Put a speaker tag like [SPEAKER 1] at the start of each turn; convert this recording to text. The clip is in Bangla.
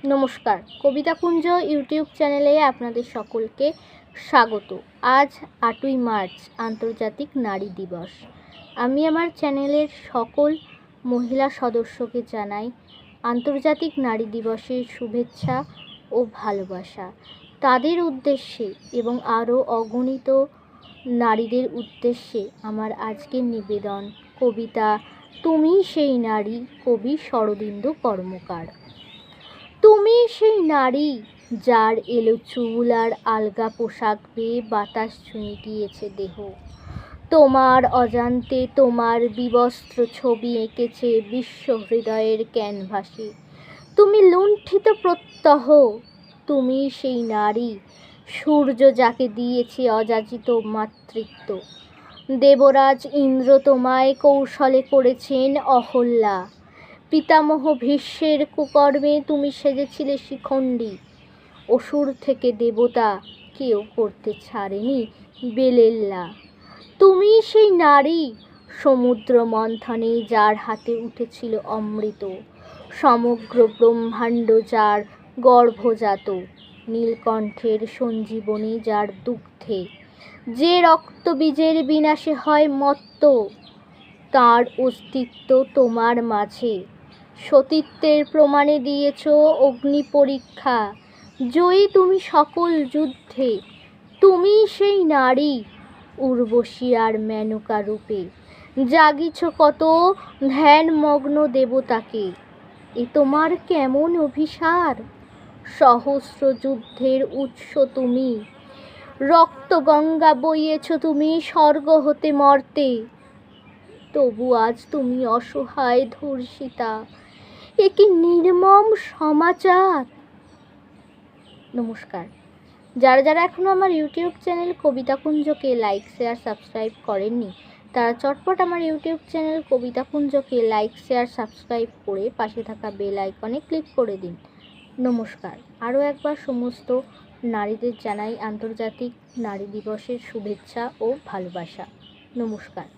[SPEAKER 1] নমস্কার, কবিতা কুঞ্জ ইউটিউব চ্যানেলে আপনাদের সকলকে স্বাগত। আজ ৮ই মার্চ আন্তর্জাতিক নারী দিবস। আমি আমার চ্যানেলের সকল মহিলা সদস্যকে জানাই আন্তর্জাতিক নারী দিবসের শুভেচ্ছা ও ভালোবাসা। তাদের উদ্দেশ্যে এবং আরও অগণিত নারীদের উদ্দেশ্যে আমার আজকের নিবেদন কবিতা তুমি সেই নারী, কবি শরদিন্দু কর্মকার। তুমি সেই নারী যার এলো চুল আর আলগা পোশাক বেয়ে বাতাস ছুঁয়ে গিয়েছে দেহ। তোমার অজান্তে তোমার বিবস্ত্র ছবি এঁকেছে বিশ্ব হৃদয়ের ক্যানভাসে। তুমি লুণ্ঠিত প্রত্যহ, তুমি সেই নারী সূর্য যাকে দিয়েছে অযাচিত মাতৃত্ব। দেবরাজ ইন্দ্র তোমায় কৌশলে করেছেন অহল্যা। পিতামহ ভীষ্মের কুকর্মে তুমি সেজেছিলে শিখণ্ডী। অসুর থেকে দেবতা কেউ করতে ছাড়েনি বেলেল্লা। তুমি সেই নারী সমুদ্র মন্থনে যার হাতে উঠেছিল অমৃত, সমগ্র ব্রহ্মাণ্ড যার গর্ভজাত, নীলকণ্ঠের সঞ্জীবনী যার দুগ্ধে, যে রক্তবীজের বিনাশে হয় মত্ত, তার অস্তিত্ব তোমার মাঝে। সতীত্বের প্রমাণে দিয়েছ অগ্নি পরীক্ষা, জয়ী তুমি সকল যুদ্ধে। তুমি সেই নারী উর্বশী আর মেনকা রূপে, জাগিছ কত ধ্যানমগ্ন দেবতাকে। এ তোমার কেমন অভিসার, সহস্র যুদ্ধের উৎস তুমি। রক্ত গঙ্গা বইয়েছ তুমি স্বর্গ হতে মর্তে, তবু আজ তুমি অসহায় ধর্ষিতা। এ কি নির্মম সমাচার। নমস্কার। যারা যারা এখনও আমার ইউটিউব চ্যানেল কবিতা কুঞ্জকে লাইক শেয়ার সাবস্ক্রাইব করেননি, তারা চটপট আমার ইউটিউব চ্যানেল কবিতা কুঞ্জকে লাইক শেয়ার সাবস্ক্রাইব করে পাশে থাকা বেল আইকনে ক্লিক করে দিন। নমস্কার। আরও একবার সমস্ত নারীদের জানাই আন্তর্জাতিক নারী দিবসের শুভেচ্ছা ও ভালোবাসা। নমস্কার।